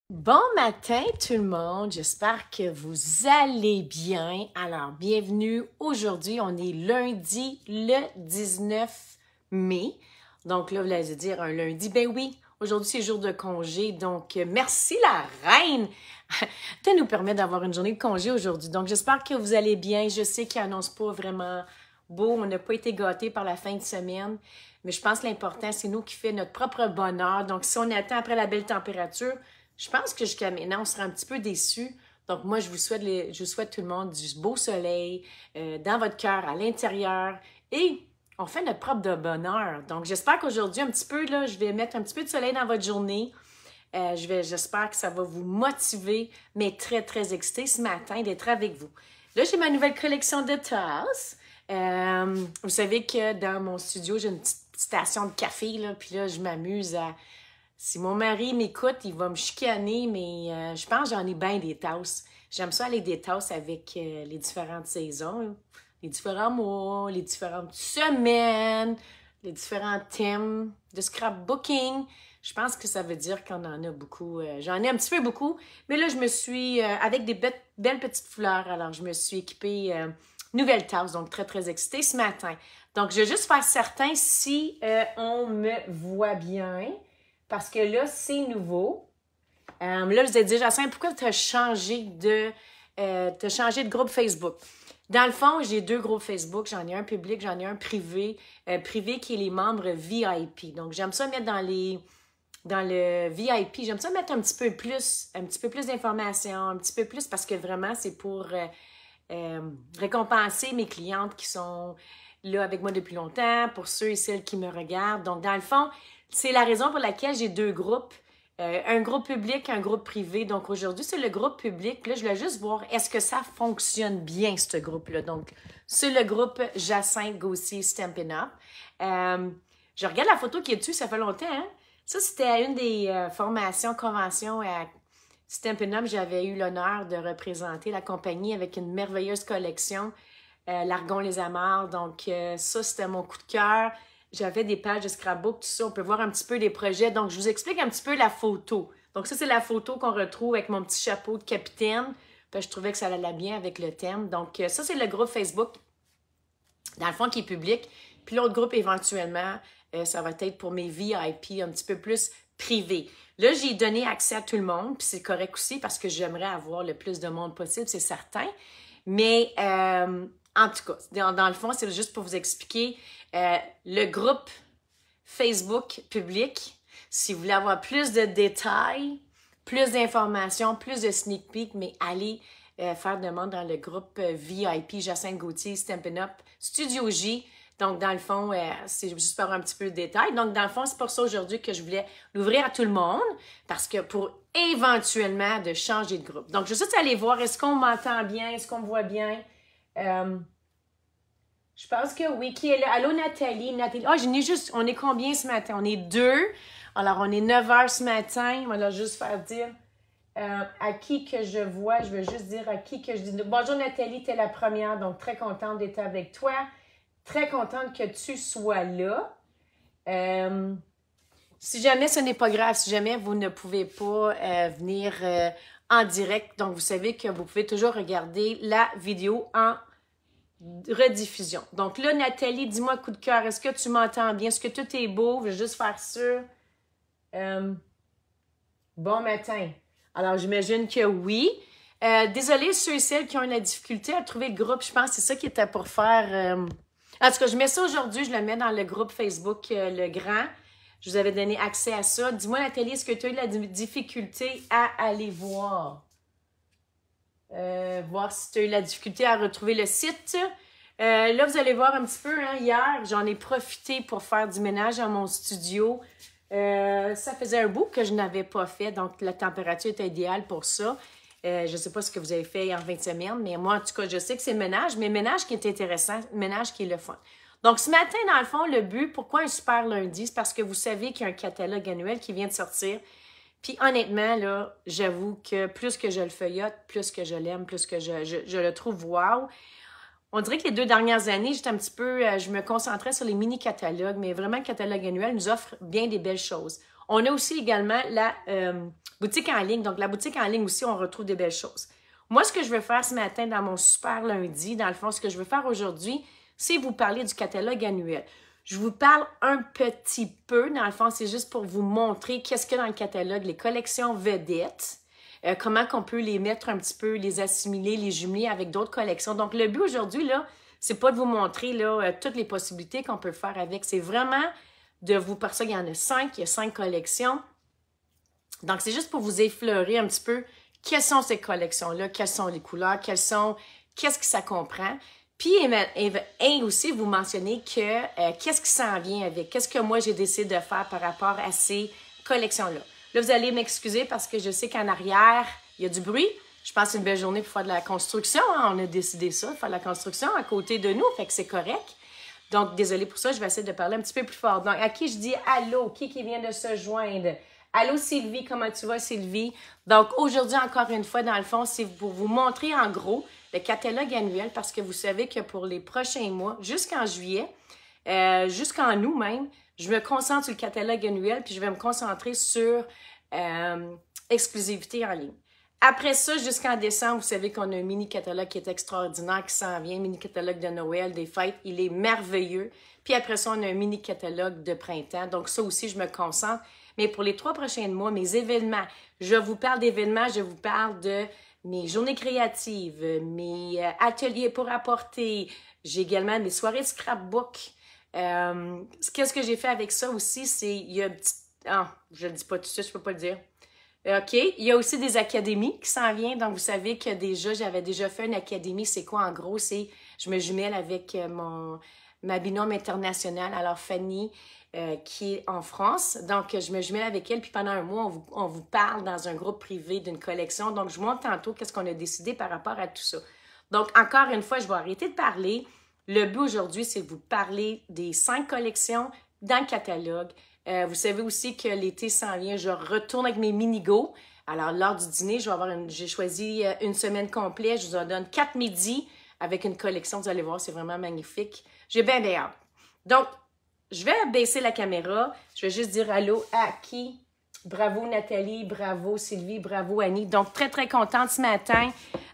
Bon matin tout le monde, j'espère que vous allez bien. Alors, bienvenue. Aujourd'hui, on est lundi le 19 mai. Donc là, vous allez dire un lundi. Ben oui, aujourd'hui c'est jour de congé. Donc, merci la reine de nous permettre d'avoir une journée de congé aujourd'hui. Donc, j'espère que vous allez bien. Je sais qu'il n'annonce pas vraiment beau. On n'a pas été gâtés par la fin de semaine. Mais je pense que l'important, c'est nous qui fait notre propre bonheur. Donc, si on attend après la belle température, je pense que jusqu'à maintenant, on sera un petit peu déçus. Donc, moi, je vous souhaite tout le monde du beau soleil dans votre cœur, à l'intérieur. Et on fait notre propre de bonheur. Donc, j'espère qu'aujourd'hui, un petit peu, là, je vais mettre un petit peu de soleil dans votre journée. J'espère que ça va vous motiver, mais très, très excitée ce matin d'être avec vous. Là, j'ai ma nouvelle collection de tasses. Vous savez que dans mon studio, j'ai une petite station de café, là, puis là, je m'amuse à... Si mon mari m'écoute, il va me chicaner, mais je pense que j'en ai bien des tasses. J'aime ça aller des tasses avec les différentes saisons, les différents mois, les différentes semaines, les différents thèmes de scrapbooking. Je pense que ça veut dire qu'on en a beaucoup. J'en ai un petit peu beaucoup, mais là, je me suis, avec des belles petites fleurs, alors je me suis équipée nouvelle tasse, donc très, très excitée ce matin. Donc, je vais juste faire certain si on me voit bien. Parce que là, c'est nouveau. Là, je vous ai dit, Jacinthe, pourquoi tu as changé de groupe Facebook? Dans le fond, j'ai deux groupes Facebook. J'en ai un public, j'en ai un privé. Privé qui est les membres VIP. Donc, j'aime ça mettre dans le VIP. J'aime ça mettre un petit peu plus d'informations, un petit peu plus parce que vraiment, c'est pour récompenser mes clientes qui sont là avec moi depuis longtemps, pour ceux et celles qui me regardent. Donc, dans le fond, c'est la raison pour laquelle j'ai deux groupes, un groupe public, un groupe privé. Donc aujourd'hui, c'est le groupe public. Là, je voulais juste voir, est-ce que ça fonctionne bien, ce groupe-là? Donc, c'est le groupe Jacinthe Gauthier Stampin' Up. Je regarde la photo qui est dessus, ça fait longtemps, hein? Ça, c'était une des conventions à Stampin' Up. J'avais eu l'honneur de représenter la compagnie avec une merveilleuse collection, L'Argon-les-Amarres. Donc, ça, c'était mon coup de cœur. J'avais des pages de scrapbook, tout ça. On peut voir un petit peu des projets. Donc, je vous explique un petit peu la photo. Donc, ça, c'est la photo qu'on retrouve avec mon petit chapeau de capitaine. Puis, je trouvais que ça allait bien avec le thème. Donc, ça, c'est le groupe Facebook, dans le fond, qui est public. Puis, l'autre groupe, éventuellement, ça va être pour mes VIP un petit peu plus privés. Là, j'ai donné accès à tout le monde. Puis, c'est correct aussi parce que j'aimerais avoir le plus de monde possible, c'est certain. Mais... en tout cas, dans le fond, c'est juste pour vous expliquer le groupe Facebook public. Si vous voulez avoir plus de détails, plus d'informations, plus de sneak peek, mais allez faire demande dans le groupe VIP Jacinthe Gauthier Stampin' Up Studio J. Donc, dans le fond, c'est juste pour avoir un petit peu de détails. Donc, dans le fond, c'est pour ça aujourd'hui que je voulais l'ouvrir à tout le monde, parce que pour éventuellement de changer de groupe. Donc, je vais juste aller voir, est-ce qu'on m'entend bien, est-ce qu'on me voit bien? Je pense que oui, qui est là. Allô, Nathalie. Nathalie. Ah, on est combien ce matin? On est deux. Alors, on est 9 heures ce matin. On va juste faire dire à qui que je vois. Je veux juste dire à qui que je dis. Bonjour, Nathalie, tu es la première. Donc, très contente d'être avec toi. Très contente que tu sois là. Si jamais ce n'est pas grave, si jamais vous ne pouvez pas venir en direct, donc vous savez que vous pouvez toujours regarder la vidéo en rediffusion. Donc là, Nathalie, dis-moi coup de cœur, est-ce que tu m'entends bien? Est-ce que tout est beau? Je veux juste faire sûr. Bon matin. Alors, j'imagine que oui. Désolée, ceux et celles qui ont eu la difficulté à trouver le groupe, je pense que c'est ça qui était pour faire. En tout cas, je mets ça aujourd'hui, je le mets dans le groupe Facebook Le Grand. Je vous avais donné accès à ça. Dis-moi, Nathalie, est-ce que tu as eu de la difficulté à aller voir? Voir si tu as eu la difficulté à retrouver le site. Là, vous allez voir un petit peu, hein, hier, j'en ai profité pour faire du ménage dans mon studio. Ça faisait un bout que je n'avais pas fait, donc la température était idéale pour ça. Je ne sais pas ce que vous avez fait en fin de semaine, mais moi, en tout cas, je sais que c'est le ménage, mais ménage qui est intéressant, ménage qui est le fun. Donc, ce matin, dans le fond, le but, pourquoi un super lundi? C'est parce que vous savez qu'il y a un catalogue annuel qui vient de sortir. Puis honnêtement, là, j'avoue que plus que je le feuillote, plus que je l'aime, plus que je le trouve wow. On dirait que les 2 dernières années, j'étais un petit peu, je me concentrais sur les mini-catalogues, mais vraiment, le catalogue annuel nous offre bien des belles choses. On a aussi également la boutique en ligne. Donc, la boutique en ligne aussi, on retrouve des belles choses. Moi, ce que je veux faire ce matin dans mon super lundi, dans le fond, ce que je veux faire aujourd'hui, c'est vous parler du catalogue annuel. Je vous parle un petit peu, dans le fond, c'est juste pour vous montrer qu'est-ce qu'il y a dans le catalogue, les collections vedettes, comment qu'on peut les mettre un petit peu, les assimiler, les jumeler avec d'autres collections. Donc, le but aujourd'hui, là, c'est pas de vous montrer là, toutes les possibilités qu'on peut faire avec. C'est vraiment de vous, parce qu'il y en a 5, il y a 5 collections. Donc, c'est juste pour vous effleurer un petit peu quelles sont ces collections-là, quelles sont les couleurs, qu'est-ce que ça comprend. Puis, et aussi, vous mentionnez que qu'est-ce qui s'en vient avec, qu'est-ce que moi j'ai décidé de faire par rapport à ces collections-là. Là, vous allez m'excuser parce que je sais qu'en arrière, il y a du bruit. Je pense que c'est une belle journée pour faire de la construction. Hein? On a décidé ça, de faire de la construction à côté de nous, fait que c'est correct. Donc, désolée pour ça, je vais essayer de parler un petit peu plus fort. Donc, à qui je dis allô, qui vient de se joindre? Allô Sylvie, comment tu vas Sylvie? Donc, aujourd'hui, encore une fois, dans le fond, c'est pour vous montrer en gros le catalogue annuel parce que vous savez que pour les prochains mois, jusqu'en juillet, jusqu'en août même, je me concentre sur le catalogue annuel puis je vais me concentrer sur exclusivité en ligne. Après ça, jusqu'en décembre, vous savez qu'on a un mini-catalogue qui est extraordinaire, qui s'en vient, mini-catalogue de Noël, des fêtes, il est merveilleux. Puis après ça, on a un mini-catalogue de printemps, donc ça aussi, je me concentre. Mais pour les 3 prochains mois, mes événements, je vous parle d'événements, je vous parle de mes journées créatives, mes ateliers pour apporter, j'ai également mes soirées de scrapbook. Qu'est-ce que j'ai fait avec ça aussi, c'est, il y a un petit... Ah, je ne le dis pas tout de suite, je ne peux pas le dire. OK. Il y a aussi des académies qui s'en viennent. Donc, vous savez que déjà, j'avais déjà fait une académie. C'est quoi, en gros? C'est, je me jumelle avec ma binôme internationale, alors Fanny, qui est en France. Donc, je me jumelle avec elle. Puis pendant un mois, on vous parle dans un groupe privé d'une collection. Donc, je vous montre tantôt qu'est-ce qu'on a décidé par rapport à tout ça. Donc, encore une fois, je vais arrêter de parler. Le but aujourd'hui, c'est de vous parler des 5 collections dans le catalogue. Vous savez aussi que l'été s'en vient, je retourne avec mes mini-go. Alors, lors du dîner, j'ai choisi une semaine complète. Je vous en donne 4 midis avec une collection. Vous allez voir, c'est vraiment magnifique. J'ai bien hâte. Donc, je vais baisser la caméra. Je vais juste dire allô à qui? Bravo Nathalie, bravo Sylvie, bravo Annie. Donc, très, très contente ce matin.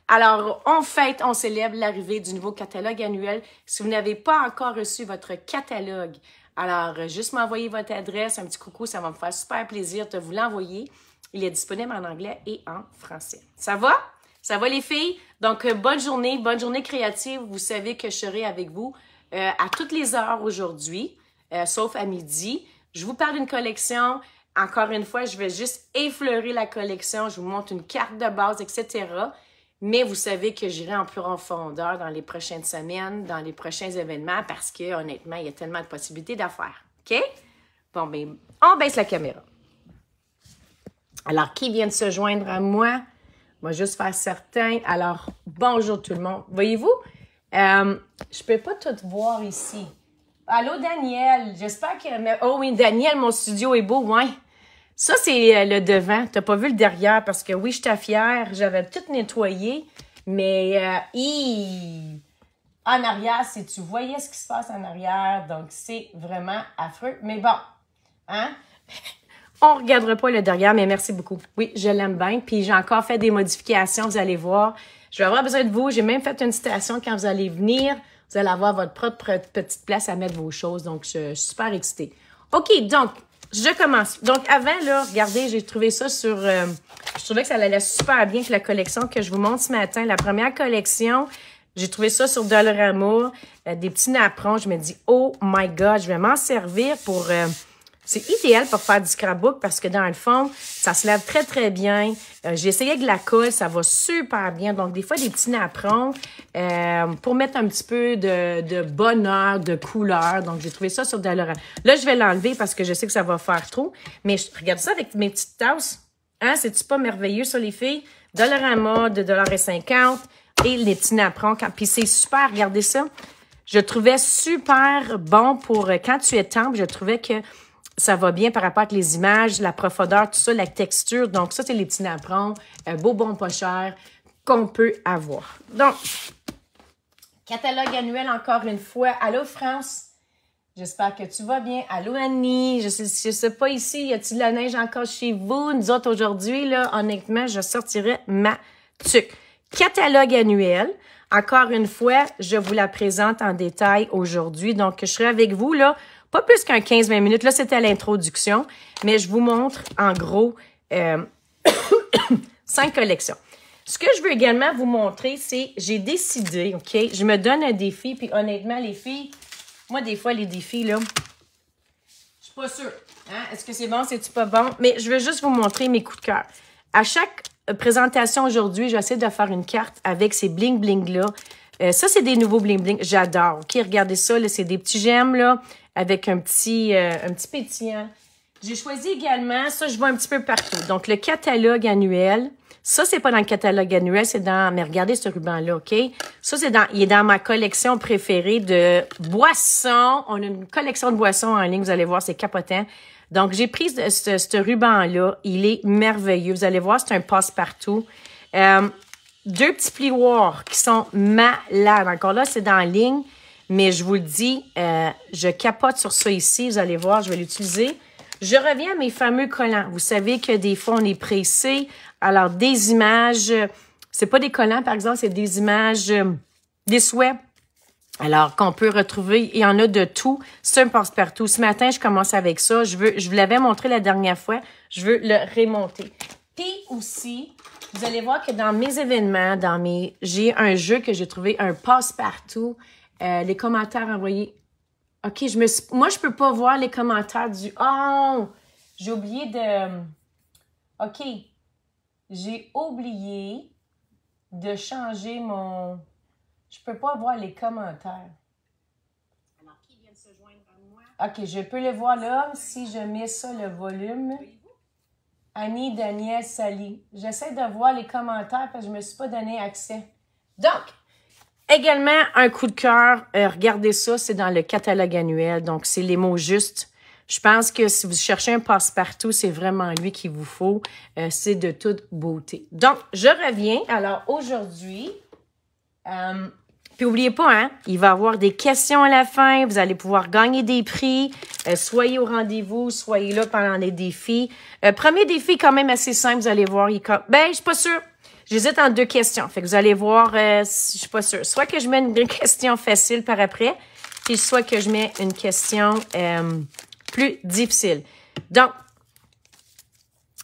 Alors, on fête, on célèbre l'arrivée du nouveau catalogue annuel. Si vous n'avez pas encore reçu votre catalogue, alors, juste m'envoyer votre adresse, un petit coucou, ça va me faire super plaisir de vous l'envoyer. Il est disponible en anglais et en français. Ça va? Ça va les filles? Donc, bonne journée créative. Vous savez que je serai avec vous à toutes les heures aujourd'hui, sauf à midi. Je vous parle d'une collection. Encore une fois, je vais juste effleurer la collection. Je vous montre une carte de base, etc. Mais vous savez que j'irai en plus profondeur dans les prochaines semaines, dans les prochains événements, parce que honnêtement, il y a tellement de possibilités d'affaires. OK? Bon, bien, on baisse la caméra. Alors, qui vient de se joindre à moi? On va juste faire certain. Alors, bonjour tout le monde. Voyez-vous, je ne peux pas tout voir ici. Allô, Daniel. J'espère que... Oh oui, Daniel, mon studio est beau, ouais. Ça, c'est le devant. Tu n'as pas vu le derrière parce que oui, j'étais fière. J'avais tout nettoyé. Mais en arrière, si tu voyais ce qui se passe en arrière, donc c'est vraiment affreux. Mais bon, hein? On ne regardera pas le derrière, mais merci beaucoup. Oui, je l'aime bien. Puis j'ai encore fait des modifications, vous allez voir. Je vais avoir besoin de vous. J'ai même fait une citation quand vous allez venir. Vous allez avoir votre propre petite place à mettre vos choses. Donc, je suis super excitée. OK, donc... Je commence. Donc, avant, là, regardez, j'ai trouvé ça sur... je trouvais que ça allait super bien avec la collection que je vous montre ce matin. La première collection, j'ai trouvé ça sur Dollarama, des petits napperons. Je me dis, oh my God, je vais m'en servir pour... c'est idéal pour faire du scrapbook parce que dans le fond, ça se lave très, très bien. J'ai essayé avec la colle, ça va super bien. Donc, des fois, des petits napperons pour mettre un petit peu de bonheur, de couleur. Donc, j'ai trouvé ça sur Dollarama. Là, je vais l'enlever parce que je sais que ça va faire trop. Mais regarde ça avec mes petites tasses. Hein, c'est-tu pas merveilleux, ça, les filles? Dollarama de 1,50 $ et les petits napperons. Puis c'est super, regardez ça. Je trouvais super bon pour quand tu étampes. Je trouvais que ça va bien par rapport avec les images, la profondeur, tout ça, la texture. Donc, ça, c'est les petits napperons, beau, bon, pas cher, qu'on peut avoir. Donc, catalogue annuel, encore une fois. Allô, France? J'espère que tu vas bien. Allô, Annie. Je sais pas ici, y a-t-il de la neige encore chez vous? Nous autres, aujourd'hui, là, honnêtement, je sortirai ma tuque. Catalogue annuel. Encore une fois, je vous la présente en détail aujourd'hui. Donc, je serai avec vous, là, pas plus qu'un 15-20 minutes. Là, c'était l'introduction, mais je vous montre, en gros, 5 collections. Ce que je veux également vous montrer, c'est, j'ai décidé, OK, je me donne un défi, puis honnêtement, les filles, moi, des fois, les défis, là, je suis pas sûre. Hein? Est-ce que c'est bon, c'est-tu pas bon? Mais je veux juste vous montrer mes coups de cœur. À chaque présentation aujourd'hui, j'essaie de faire une carte avec ces bling-bling-là. Ça, c'est des nouveaux bling-bling. J'adore. OK, regardez ça, là, c'est des petits gemmes, là, avec un petit pétillant. J'ai choisi également, ça, je vois un petit peu partout. Donc, le catalogue annuel. Ça, c'est pas dans le catalogue annuel, c'est dans... Mais regardez ce ruban-là, OK? Ça, il est dans ma collection préférée de boissons. On a une collection de boissons en ligne, vous allez voir, c'est capotant. Donc, j'ai pris ce ruban-là. Il est merveilleux. Vous allez voir, c'est un passe-partout. 2 petits plioirs qui sont malades. Encore là, c'est dans la ligne, mais je vous le dis, je capote sur ça ici. Vous allez voir, je vais l'utiliser. Je reviens à mes fameux collants. Vous savez que des fois, on est pressé. Alors, des images, c'est pas des collants, par exemple, c'est des images, des souhaits. Alors, qu'on peut retrouver, il y en a de tout. C'est un passe-partout. Ce matin, je commence avec ça. Je vous l'avais montré la dernière fois. Je veux le remonter. Puis aussi, vous allez voir que dans mes événements, j'ai un jeu que j'ai trouvé, un passe-partout. Les commentaires envoyés. OK, moi, je peux pas voir les commentaires du... Oh! J'ai oublié de... OK. J'ai oublié de changer mon... Je peux pas voir les commentaires. Alors, qui vient de se joindre à moi? OK, je peux le voir là si je mets ça, le volume. Annie, Daniel, Sally. J'essaie de voir les commentaires parce que je me suis pas donné accès. Donc, également, un coup de cœur. Regardez ça, c'est dans le catalogue annuel. Donc, c'est les mots justes. Je pense que si vous cherchez un passe-partout, c'est vraiment lui qu'il vous faut. C'est de toute beauté. Donc, je reviens. Alors, aujourd'hui, puis n'oubliez pas, hein, il va y avoir des questions à la fin. Vous allez pouvoir gagner des prix. Soyez au rendez-vous. Soyez là pendant les défis. Premier défi, quand même assez simple. Vous allez voir. Je suis pas sûre. J'hésite entre 2 questions. Fait que vous allez voir, je suis pas sûre. Soit que je mets une question facile par après, puis soit que je mets une question plus difficile. Donc,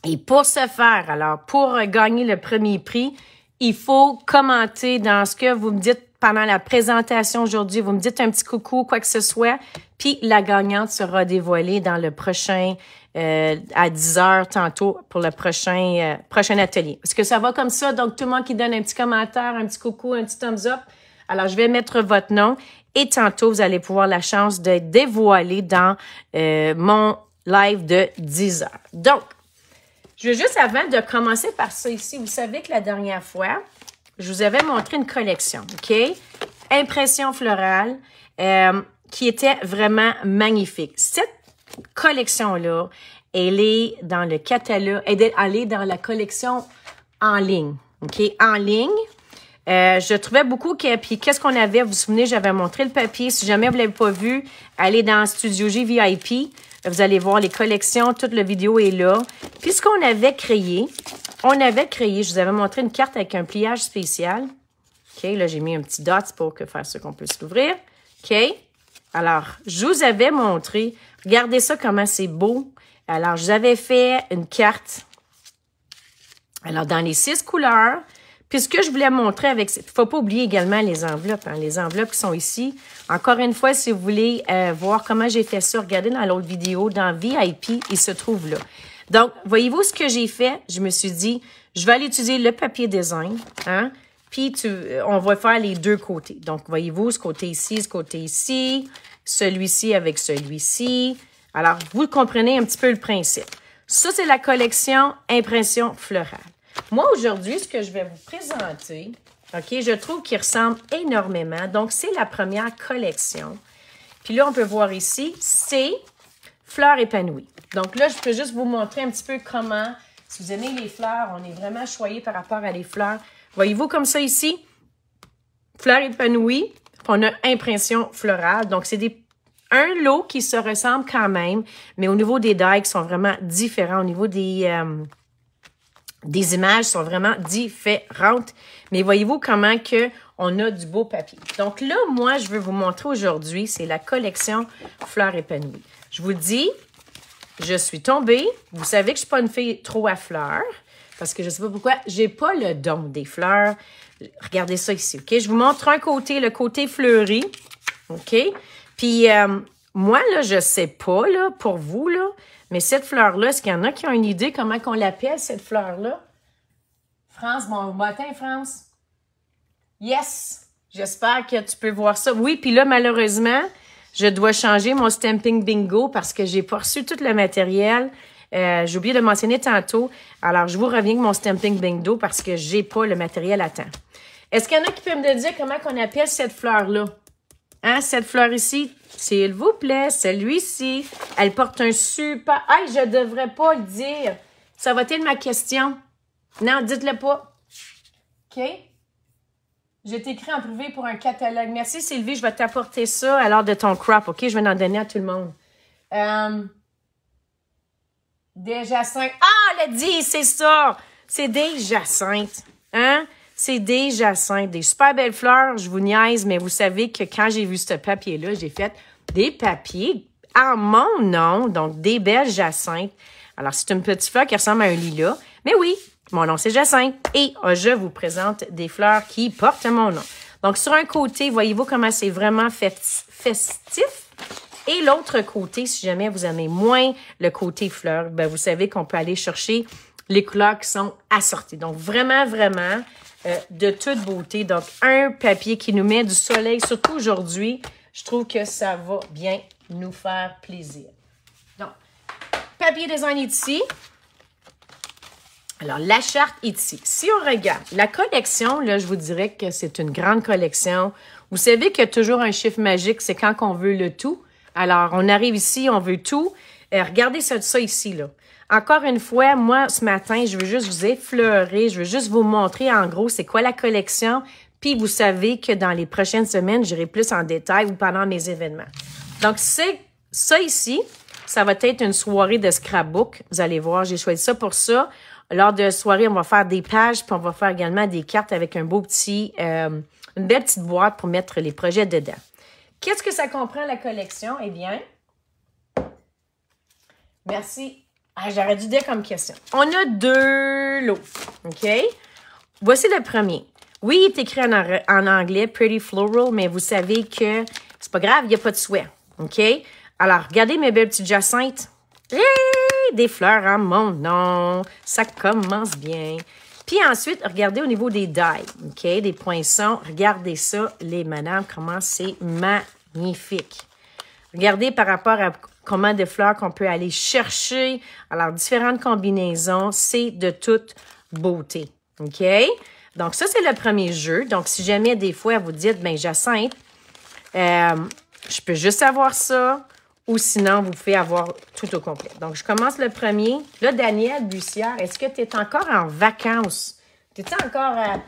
et pour ce faire, alors, pour gagner le premier prix, il faut commenter dans ce que vous me dites pendant la présentation aujourd'hui. Vous me dites un petit coucou, quoi que ce soit, puis la gagnante sera dévoilée dans le prochain... à 10h tantôt pour le prochain atelier. Est-ce que ça va comme ça? Donc, tout le monde qui donne un petit commentaire, un petit coucou, un petit thumbs up. Alors, je vais mettre votre nom et tantôt, vous allez pouvoir la chance d'être dévoilé dans mon live de 10h. Donc, je veux juste, avant de commencer par ça ici, vous savez que la dernière fois, je vous avais montré une collection, OK? Impression florale, qui était vraiment magnifique. Cette collection-là, elle est dans le catalogue, elle est dans la collection en ligne, OK? En ligne, je trouvais beaucoup que, puis qu'est-ce qu'on avait, vous vous souvenez, j'avais montré le papier, si jamais vous ne l'avez pas vu, allez dans Studio J VIP, vous allez voir les collections, toute la vidéo est là. Puis ce qu'on avait créé, je vous avais montré une carte avec un pliage spécial, OK? Là, j'ai mis un petit dot pour faire ça qu'on puisse l'ouvrir, OK? Alors, je vous avais montré, regardez ça comment c'est beau. Alors, je vous avais fait une carte, alors dans les 6 couleurs. Puis ce que je voulais montrer avec... Il ne faut pas oublier également les enveloppes. Hein, les enveloppes qui sont ici. Encore une fois, si vous voulez voir comment j'ai fait ça, regardez dans l'autre vidéo, dans VIP, il se trouve là. Donc, voyez-vous ce que j'ai fait? Je me suis dit, je vais aller utiliser le papier design, hein? Puis, on va faire les 2 côtés. Donc, voyez-vous, ce côté ici, celui-ci avec celui-ci. Alors, vous comprenez un petit peu le principe. Ça, c'est la collection Impression florale. Moi, aujourd'hui, ce que je vais vous présenter, OK, je trouve qu'il ressemble énormément. Donc, c'est la première collection. Puis là, on peut voir ici, c'est Fleurs épanouies. Donc là, je peux juste vous montrer un petit peu comment, si vous aimez les fleurs, on est vraiment choyé par rapport à les fleurs. Voyez-vous comme ça ici? Fleurs épanouies. On a impression florale. Donc, c'est des un lot qui se ressemble quand même, mais au niveau des die qui sont vraiment différents, au niveau des images sont vraiment différentes. Mais voyez-vous comment que on a du beau papier. Donc là, moi, je veux vous montrer aujourd'hui, c'est la collection Fleurs épanouies. Je vous dis, je suis tombée. Vous savez que je ne suis pas une fille trop à fleurs, parce que je ne sais pas pourquoi, j'ai pas le don des fleurs. Regardez ça ici, OK? Je vous montre un côté, le côté fleuri, OK? Puis, moi, là, je ne sais pas, là, pour vous, là, mais cette fleur-là, est-ce qu'il y en a qui ont une idée comment qu'on l'appelle, cette fleur-là? France, bon matin, France. Yes! J'espère que tu peux voir ça. Oui, puis là, malheureusement, je dois changer mon Stamping Bingo parce que j'ai pas reçu tout le matériel. J'ai oublié de le mentionner tantôt. Alors, je vous reviens avec mon Stamping Bingo parce que j'ai pas le matériel à temps. Est-ce qu'il y en a qui peuvent me dire comment on appelle cette fleur-là? Hein, cette fleur ici, s'il vous plaît, celui-ci, elle porte un super... Hey, je devrais pas le dire. Ça va être ma question. Non, dites-le pas. OK? Je t'écris en privé pour un catalogue. Merci, Sylvie. Je vais t'apporter ça à l'heure de ton crop, OK? Je vais en donner à tout le monde. Des jacinthes. Ah, elle a dit, c'est ça! C'est des jacinthes. Hein? C'est des jacinthes. Des super belles fleurs. Je vous niaise, mais vous savez que quand j'ai vu ce papier-là, j'ai fait des papiers en mon nom. Donc, des belles jacinthes. Alors, c'est une petite fleur qui ressemble à un lilas. Mais oui, mon nom, c'est Jacinthe et je vous présente des fleurs qui portent mon nom. Donc, sur un côté, voyez-vous comment c'est vraiment festif. Et l'autre côté, si jamais vous aimez moins le côté fleurs, ben vous savez qu'on peut aller chercher les couleurs qui sont assorties. Donc, vraiment, vraiment, de toute beauté. Donc, un papier qui nous met du soleil, surtout aujourd'hui, je trouve que ça va bien nous faire plaisir. Donc, papier design est ici. Alors, la charte est ici. Si on regarde la collection, là, je vous dirais que c'est une grande collection. Vous savez qu'il y a toujours un chiffre magique, c'est quand on veut le tout. Alors, on arrive ici, on veut tout. Regardez ça ici, là. Encore une fois, moi, ce matin, je veux juste vous effleurer, je veux juste vous montrer en gros c'est quoi la collection. Puis, vous savez que dans les prochaines semaines, j'irai plus en détail ou pendant mes événements. Donc, c'est ça ici, ça va être une soirée de scrapbook. Vous allez voir, j'ai choisi ça pour ça. Lors de la soirée, on va faire des pages, puis on va faire également des cartes avec un beau petit, une belle petite boîte pour mettre les projets dedans. Qu'est-ce que ça comprend, la collection? Eh bien, merci. Ah, j'aurais dû dire comme question. On a 2 lots, OK? Voici le premier. Oui, il est écrit en anglais, Pretty Floral, mais vous savez que c'est pas grave, il n'y a pas de souhait, OK? Alors, regardez mes belles petites jacinthes. Des fleurs en mon nom. Ça commence bien. Puis ensuite, regardez au niveau des die, OK? Des poinçons. Regardez ça, les madames, comment c'est magnifique. Regardez par rapport à comment de fleurs qu'on peut aller chercher. Alors, différentes combinaisons. C'est de toute beauté, OK? Donc, ça, c'est le premier jeu. Donc, si jamais, des fois, vous dites, bien, Jacinthe, je peux juste avoir ça. Ou sinon, vous pouvez avoir tout au complet. Donc, je commence le premier. Là, Daniel Bussière, est-ce que tu es encore en vacances? Tu es encore à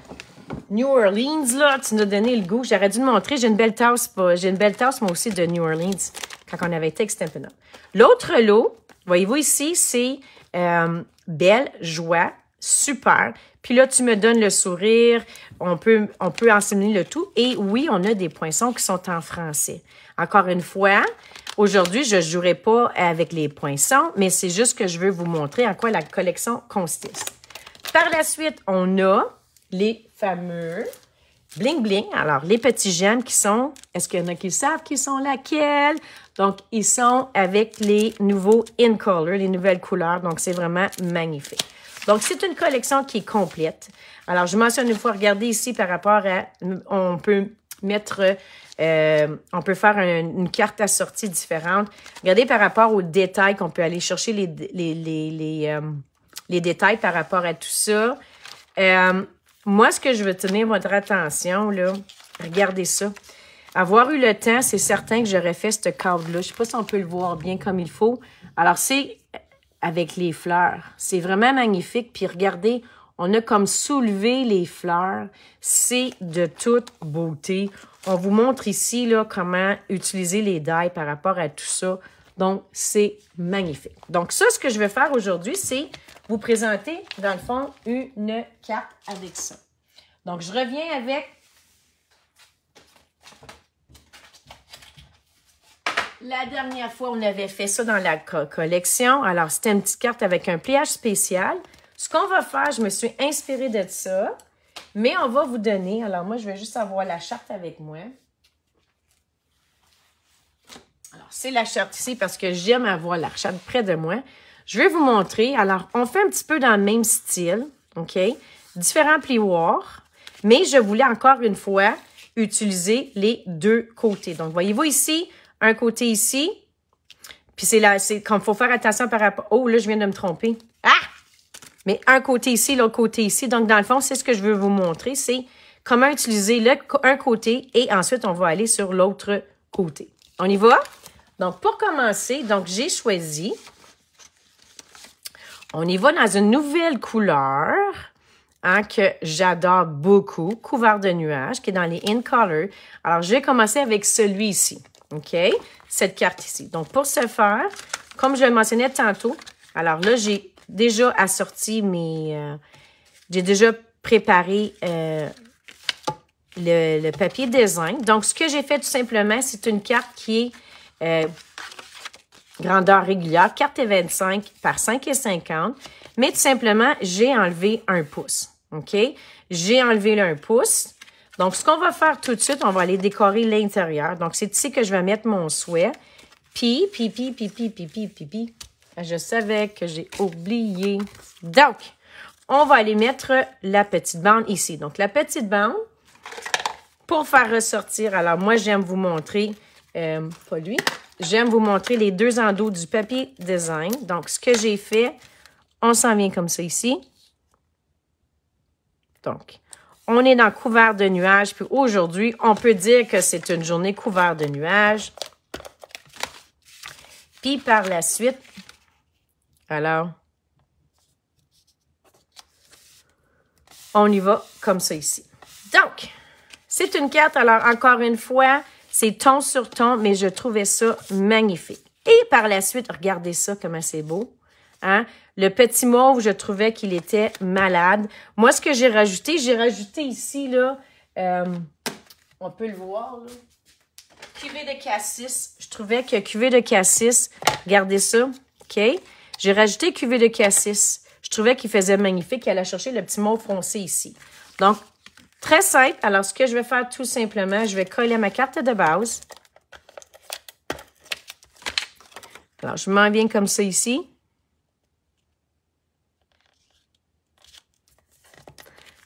New Orleans, là? Tu nous as donné le goût. J'aurais dû te montrer. J'ai une belle tasse, moi aussi, de New Orleans, quand on avait été avec Stampin' Up. L'autre lot, voyez-vous ici, c'est Belle Joie. Super. Puis là, tu me donnes le sourire. On peut enseigner le tout. Et oui, on a des poinçons qui sont en français. Encore une fois, aujourd'hui, je ne jouerai pas avec les poinçons, mais c'est juste que je veux vous montrer en quoi la collection consiste. Par la suite, on a les fameux bling bling. Alors, les petits gemmes qui sont, est-ce qu'il y en a qui savent qu'ils sont laquelle? Donc, ils sont avec les nouveaux in color, les nouvelles couleurs. Donc, c'est vraiment magnifique. Donc, c'est une collection qui est complète. Alors, je mentionne une fois, regardez ici par rapport à, on peut mettre... on peut faire une carte assortie différente. Regardez par rapport aux détails qu'on peut aller chercher les détails par rapport à tout ça. Moi, ce que je veux tenir votre attention, là, regardez ça. Avoir eu le temps, c'est certain que j'aurais fait ce cadre-là. Je ne sais pas si on peut le voir bien comme il faut. Alors, c'est avec les fleurs. C'est vraiment magnifique. Puis regardez, On a comme soulevé les fleurs. C'est de toute beauté. On vous montre ici là, comment utiliser les die par rapport à tout ça. Donc, c'est magnifique. Donc, ça, ce que je vais faire aujourd'hui, c'est vous présenter, dans le fond, une carte avec ça. Donc, je reviens avec la dernière fois, on avait fait ça dans la collection. Alors, c'était une petite carte avec un pliage spécial. Ce qu'on va faire, je me suis inspirée de ça, mais on va vous donner. Alors, moi, je vais juste avoir la charte avec moi. Alors, c'est la charte ici parce que j'aime avoir la charte près de moi. Je vais vous montrer. Alors, on fait un petit peu dans le même style, OK? Différents plioirs, mais je voulais encore une fois utiliser les deux côtés. Donc, voyez-vous ici, un côté ici, puis c'est là, c'est comme il faut faire attention par rapport... Oh, là, je viens de me tromper. Ah! Mais un côté ici, l'autre côté ici. Donc, dans le fond, c'est ce que je veux vous montrer, c'est comment utiliser un côté et ensuite, on va aller sur l'autre côté. On y va? Donc, pour commencer, donc j'ai choisi... On y va dans une nouvelle couleur hein, que j'adore beaucoup, couvert de nuages, qui est dans les In Color. Alors, je vais commencer avec celui ici. OK? Cette carte ici. Donc, pour ce faire, comme je le mentionnais tantôt, alors là, j'ai déjà assorti mes... j'ai déjà préparé le papier design. Donc, ce que j'ai fait tout simplement, c'est une carte qui est grandeur régulière, carte et 25 par 5,50. Mais tout simplement, j'ai enlevé 1 pouce. OK? J'ai enlevé le 1 pouce. Donc, ce qu'on va faire tout de suite, on va aller décorer l'intérieur. Donc, c'est ici que je vais mettre mon souhait. Puis. Je savais que j'ai oublié. Donc, on va aller mettre la petite bande ici. Donc, la petite bande, pour faire ressortir, alors moi, j'aime vous montrer, pas lui, j'aime vous montrer les deux endos du papier design. Donc, ce que j'ai fait, on s'en vient comme ça ici. Donc, on est dans couvert de nuages. Puis aujourd'hui, on peut dire que c'est une journée couverte de nuages. Puis par la suite, alors, on y va comme ça ici. Donc, c'est une carte, alors encore une fois, c'est ton sur ton, mais je trouvais ça magnifique. Et par la suite, regardez ça, comment c'est beau. Hein? Le petit mauve, je trouvais qu'il était malade. Moi, ce que j'ai rajouté ici, là, on peut le voir, là, cuvée de cassis. Je trouvais que cuvée de cassis, regardez ça, OK? J'ai rajouté cuvée de cassis. Je trouvais qu'il faisait magnifique. Elle a cherché le petit mauve foncé ici. Donc, très simple. Alors, ce que je vais faire tout simplement, je vais coller ma carte de base. Alors, je m'en viens comme ça ici.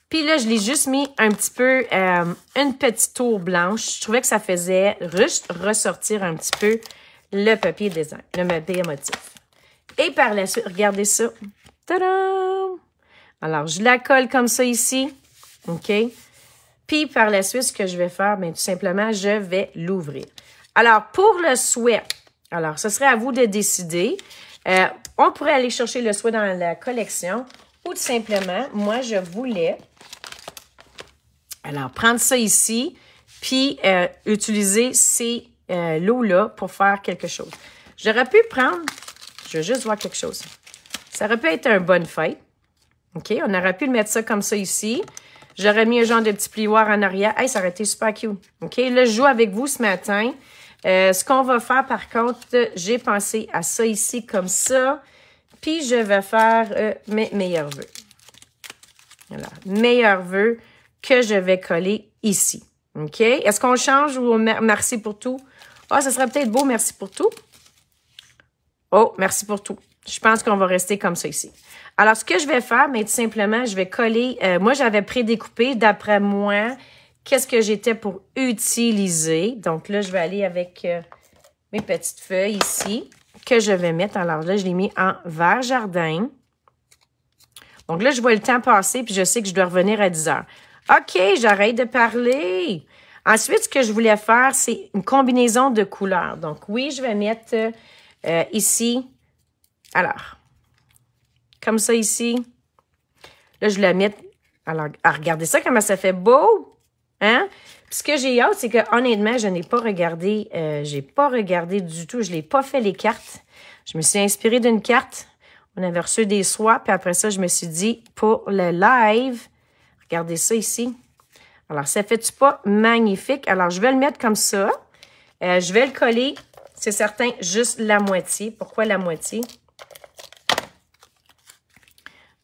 Puis là, je l'ai juste mis un petit peu, une petite tour blanche. Je trouvais que ça faisait juste ressortir un petit peu le papier design, le papier motif. Et par la suite, regardez ça. Tadam! Alors, je la colle comme ça ici. OK? Puis par la suite, ce que je vais faire, bien, tout simplement, je vais l'ouvrir. Alors, pour le souhait, alors, ce serait à vous de décider. On pourrait aller chercher le souhait dans la collection ou tout simplement, moi, je voulais... Alors, prendre ça ici, puis utiliser ces lots-là pour faire quelque chose. J'aurais pu prendre, je veux juste voir quelque chose. Ça aurait pu être un bonne fête. OK, on aurait pu le mettre ça comme ça ici. J'aurais mis un genre de petit plioir en arrière. Hey, ça aurait été super cute. OK, là, je joue avec vous ce matin. Ce qu'on va faire, par contre, j'ai pensé à ça ici comme ça. Puis, je vais faire mes meilleurs vœux. Voilà, meilleurs vœux que je vais coller ici. OK? Est-ce qu'on change ou merci pour tout? Ah, ça serait peut-être beau, merci pour tout. Oh, merci pour tout. Je pense qu'on va rester comme ça ici. Alors, ce que je vais faire, mais tout simplement, je vais coller... moi, j'avais prédécoupé, d'après moi, qu'est-ce que j'étais pour utiliser. Donc là, je vais aller avec mes petites feuilles ici, que je vais mettre. Alors là, je l'ai mis en vert jardin. Donc là, je vois le temps passer, puis je sais que je dois revenir à 10 heures. OK, j'arrête de parler. Ensuite, ce que je voulais faire, c'est une combinaison de couleurs. Donc oui, je vais mettre ici, alors, comme ça ici, Là, je la mets... Alors, regardez ça, comment ça fait beau! Hein? Puis ce que j'ai hâte, c'est que honnêtement, je n'ai pas regardé, j'ai pas regardé du tout, je l'ai pas fait les cartes. Je me suis inspirée d'une carte. On avait reçu des soies, puis après ça, je me suis dit, pour le live, regardez ça ici. Alors, ça fait-tu pas magnifique? Alors, je vais le mettre comme ça. Je vais le coller, c'est certain, juste la moitié. Pourquoi la moitié?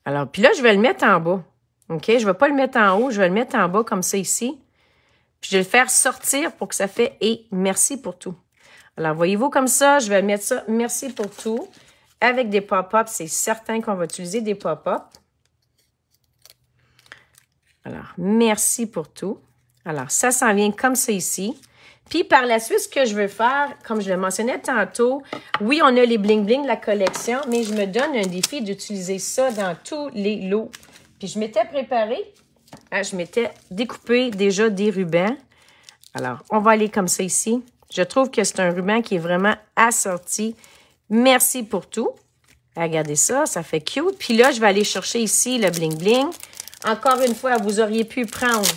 Alors, puis là, je vais le mettre en bas. OK? Je ne vais pas le mettre en haut, je vais le mettre en bas comme ça ici. Puis je vais le faire sortir pour que ça fait « Et merci pour tout ». Alors, voyez-vous comme ça, je vais mettre ça « Merci pour tout » avec des pop-ups. C'est certain qu'on va utiliser des pop-ups. Alors, merci pour tout. Alors, ça s'en vient comme ça ici. Puis, par la suite, ce que je veux faire, comme je le mentionnais tantôt, oui, on a les bling-bling de la collection, mais je me donne un défi d'utiliser ça dans tous les lots. Puis, je m'étais préparée. Je m'étais découpé déjà des rubans. Alors, on va aller comme ça ici. Je trouve que c'est un ruban qui est vraiment assorti. Merci pour tout. Regardez ça, ça fait cute. Puis là, je vais aller chercher ici le bling-bling. Encore une fois, vous auriez pu prendre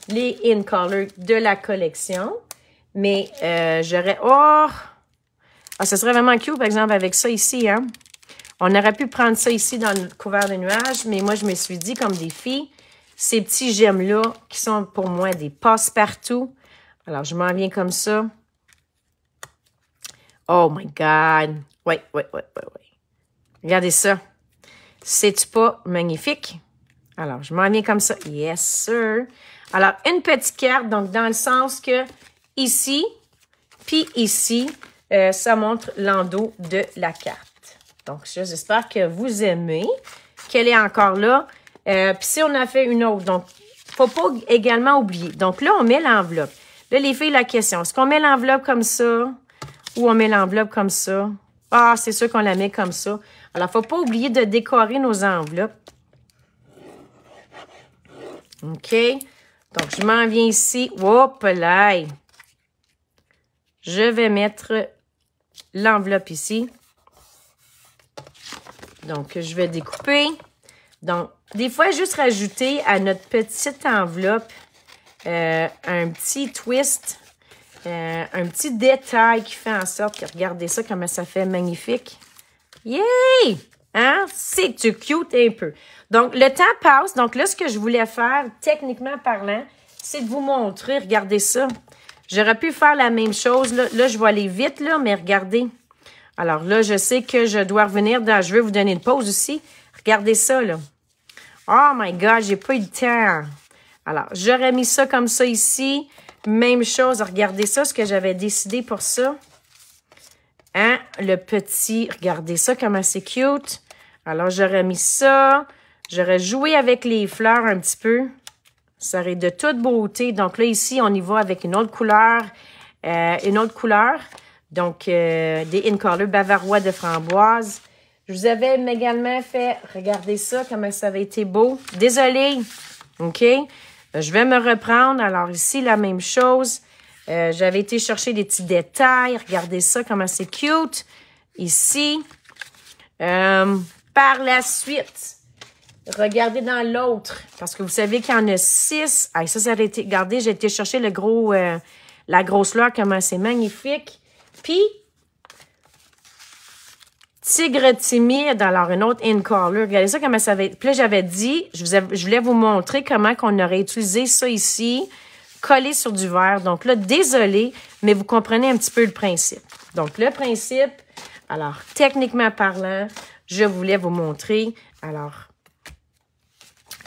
les In Color de la collection. Mais j'aurais... Oh! Ah, ça serait vraiment cute, par exemple, avec ça ici, hein? On aurait pu prendre ça ici dans le couvert de nuages, mais moi, je me suis dit, comme des filles, ces petits gemmes-là, qui sont pour moi des passe-partout. Alors, je m'en viens comme ça. Oh my God! Oui. Regardez ça. C'est-tu pas magnifique? Alors, je m'en viens comme ça. Yes, sir. Alors, une petite carte, donc dans le sens que ici, puis ici, ça montre l'endos de la carte. Donc, j'espère que vous aimez, qu'elle est encore là. Puis si on a fait une autre, donc, faut pas également oublier. Donc là, on met l'enveloppe. Là, les filles, la question, est-ce qu'on met l'enveloppe comme ça ou on met l'enveloppe comme ça? Ah, c'est sûr qu'on la met comme ça. Alors, faut pas oublier de décorer nos enveloppes. OK. Donc, je m'en viens ici. Hop là! Je vais mettre l'enveloppe ici. Donc, je vais découper. Donc, des fois, juste rajouter à notre petite enveloppe un petit twist, un petit détail qui fait en sorte que, regardez ça, comment ça fait magnifique. Yay! Hein? C'est cute un peu. Donc, le temps passe. Donc, là, ce que je voulais faire, techniquement parlant, c'est de vous montrer, regardez ça. J'aurais pu faire la même chose. Là, je vais aller vite, là, mais regardez. Alors là, je sais que je dois revenir dans... Je vais vous donner une pause aussi. Regardez ça, là. Oh my God, j'ai pas eu le temps. Alors, j'aurais mis ça comme ça ici. Même chose, regardez ça, ce que j'avais décidé pour ça. Hein? Le petit, regardez ça, comment c'est cute. Alors, j'aurais mis ça. J'aurais joué avec les fleurs un petit peu. Ça aurait de toute beauté. Donc là, ici, on y va avec une autre couleur. Donc, des In Color bavarois de framboise. Je vous avais également fait, regardez ça, comment ça avait été beau. Désolée, OK? Je vais me reprendre. Alors ici, la même chose. J'avais été chercher des petits détails. Regardez ça, comment c'est cute. Ici. Par la suite, regardez dans l'autre. Parce que vous savez qu'il y en a 6. Ah, ça a été, regardez, j'ai été chercher le gros, la grosse fleur, comment c'est magnifique. Puis, Tigre timide, alors une autre In Color. Regardez ça comment ça va être. Puis là, j'avais dit, je voulais vous montrer comment qu'on aurait utilisé ça ici, collé sur du verre. Donc là, désolé, mais vous comprenez un petit peu le principe. Donc, le principe, alors, techniquement parlant, je voulais vous montrer, alors,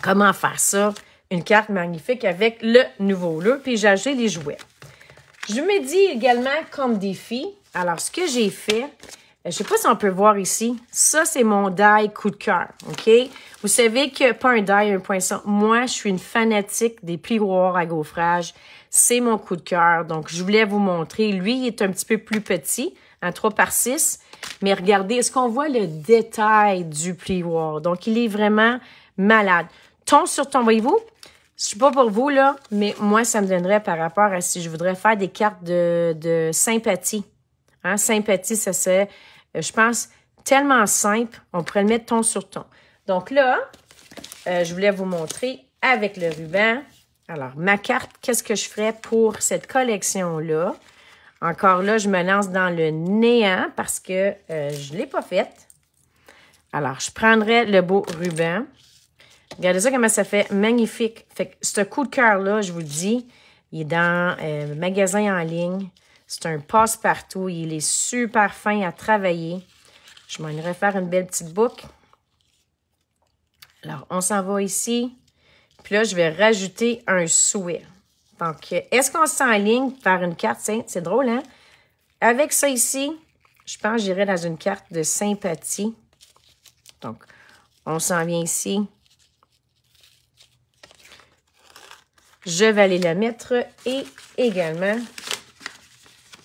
comment faire ça. Une carte magnifique avec le nouveau look. Puis, j'ai ajouté les jouets. Je me dis également comme défi, alors, ce que j'ai fait... Je ne sais pas si on peut voir ici. Ça, c'est mon die coup de cœur, OK? Vous savez que pas un die 1.5. Moi, je suis une fanatique des plioirs à gaufrage. C'est mon coup de cœur. Donc, je voulais vous montrer. Lui, il est un petit peu plus petit, en 3x6. Mais regardez, est-ce qu'on voit le détail du plioir? Donc, il est vraiment malade. Ton sur ton, voyez-vous? Je ne suis pas pour vous, là, mais moi, ça me donnerait par rapport à si je voudrais faire des cartes de sympathie. Hein? Sympathie, ça serait... je pense, tellement simple, on pourrait le mettre ton sur ton. Donc là, je voulais vous montrer avec le ruban. Alors, ma carte, qu'est-ce que je ferais pour cette collection-là? Encore là, je me lance dans le néant parce que je ne l'ai pas faite. Alors, je prendrais le beau ruban. Regardez ça comment ça fait magnifique. Fait que ce coup de cœur-là, je vous le dis, il est dans le magasin en ligne. C'est un passe-partout. Il est super fin à travailler. Je m'en irais faire une belle petite boucle. Alors, on s'en va ici. Puis là, je vais rajouter un souhait. Donc, est-ce qu'on s'enligne vers une carte? C'est drôle, hein? Avec ça ici, je pense que j'irai dans une carte de sympathie. Donc, on s'en vient ici. Je vais aller la mettre et également,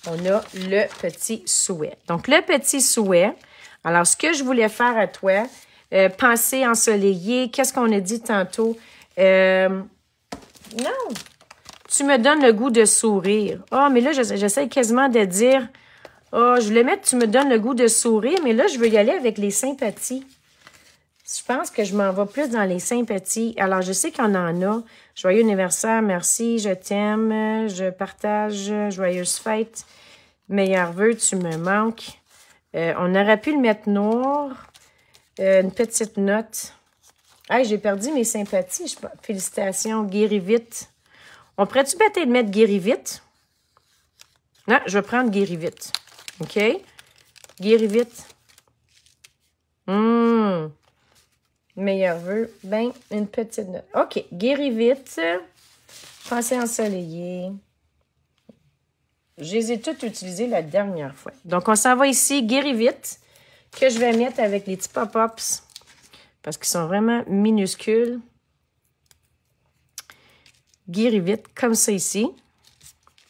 on a le petit souhait. Donc, le petit souhait, alors ce que je voulais faire à toi, pensée ensoleillée, qu'est-ce qu'on a dit tantôt? Non, tu me donnes le goût de sourire. Ah, mais là, j'essaie quasiment de dire, je voulais mettre tu me donnes le goût de sourire, mais là, je veux y aller avec les sympathies. Je pense que je m'en vais plus dans les sympathies. Alors, je sais qu'on en a. Joyeux anniversaire, merci, je t'aime, je partage, joyeuse fête, meilleurs vœux, tu me manques. On aurait pu le mettre noir, une petite note. Hey, j'ai perdu mes sympathies. Félicitations, guéris vite. On pourrait-tu peut-être mettre guéris vite? Non, je vais prendre guéris vite. OK? Guéris vite. Meilleur vœu. Ben, une petite note. OK. Guéris vite. Pensée ensoleillée. Je les ai toutes utilisées la dernière fois. Donc, on s'en va ici. Guéris vite. Que je vais mettre avec les petits pop-ups. Parce qu'ils sont vraiment minuscules. Guéris vite. Comme ça ici.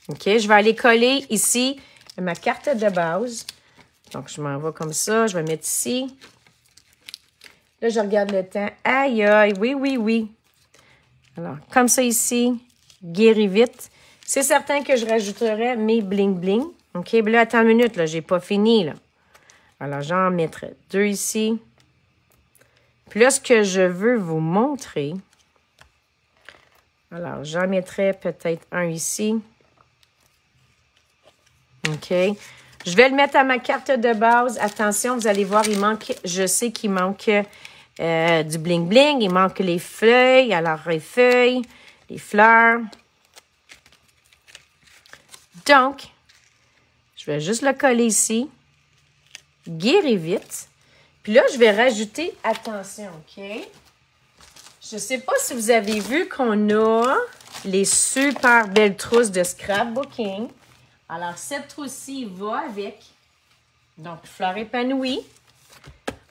OK. Je vais aller coller ici ma carte de base. Donc, je m'en vais comme ça. Je vais mettre ici. Là, je regarde le temps. Aïe, aïe, oui, oui, oui. Alors, comme ça ici, guéris vite. C'est certain que je rajouterai mes bling-bling. OK, bien là, attends une minute, là, j'ai pas fini, là. Alors, j'en mettrai 2 ici. Puis là, ce que je veux vous montrer, alors, j'en mettrai peut-être un ici. OK. Je vais le mettre à ma carte de base. Attention, vous allez voir, il manque, je sais qu'il manque du bling-bling. Il manque les feuilles. Alors, les feuilles, les fleurs. Donc, je vais juste le coller ici. Guéris vite. Puis là, je vais rajouter, attention, OK? Je ne sais pas si vous avez vu qu'on a les super belles trousses de scrapbooking. Alors, cette trousse-ci va avec, donc, fleurs épanouies.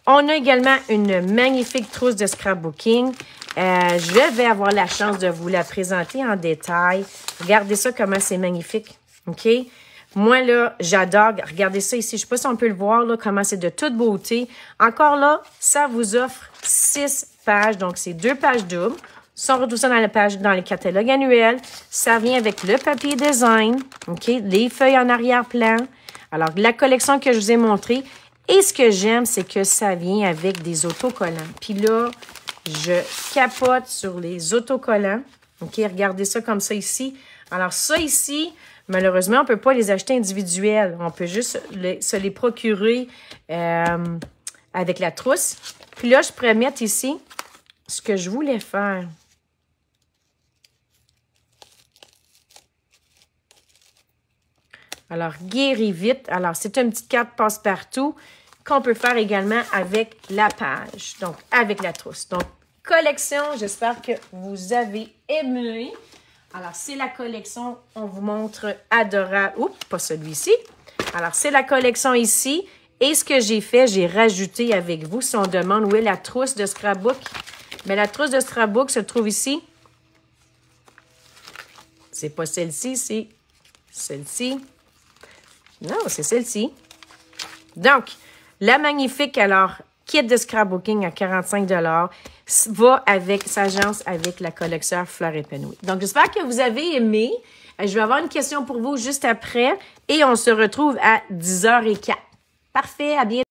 On a également une magnifique trousse de scrapbooking. Je vais avoir la chance de vous la présenter en détail. Regardez ça, comment c'est magnifique, OK? Moi, là, j'adore. Regardez ça ici. Je ne sais pas si on peut le voir, là, comment c'est de toute beauté. Encore là, ça vous offre 6 pages. Donc, c'est 2 pages doubles. Ça, on retrouve ça dans les catalogues annuels. Ça vient avec le papier design, OK? Les feuilles en arrière-plan. Alors, la collection que je vous ai montrée. Et ce que j'aime, c'est que ça vient avec des autocollants. Puis là, je capote sur les autocollants. OK? Regardez ça comme ça ici. Alors, ça ici, malheureusement, on ne peut pas les acheter individuels. On peut juste se les procurer avec la trousse. Puis là, je pourrais mettre ici ce que je voulais faire. Alors, guéris vite. Alors, c'est une petite carte passe-partout qu'on peut faire également avec la page. Donc, avec la trousse. Donc, collection, j'espère que vous avez aimé. Alors, c'est la collection, on vous montre adorable. Oups, pas celui-ci. Alors, c'est la collection ici. Et ce que j'ai fait, j'ai rajouté avec vous, si on demande où est la trousse de scrapbook. Mais la trousse de scrapbook se trouve ici. C'est pas celle-ci, c'est celle-ci. Non, c'est celle-ci. Donc, la magnifique, alors, kit de scrapbooking à 45 $ va avec, s'agence avec la collection Fleurs épanouies. Donc, j'espère que vous avez aimé. Je vais avoir une question pour vous juste après et on se retrouve à 10h04. Parfait, à bientôt.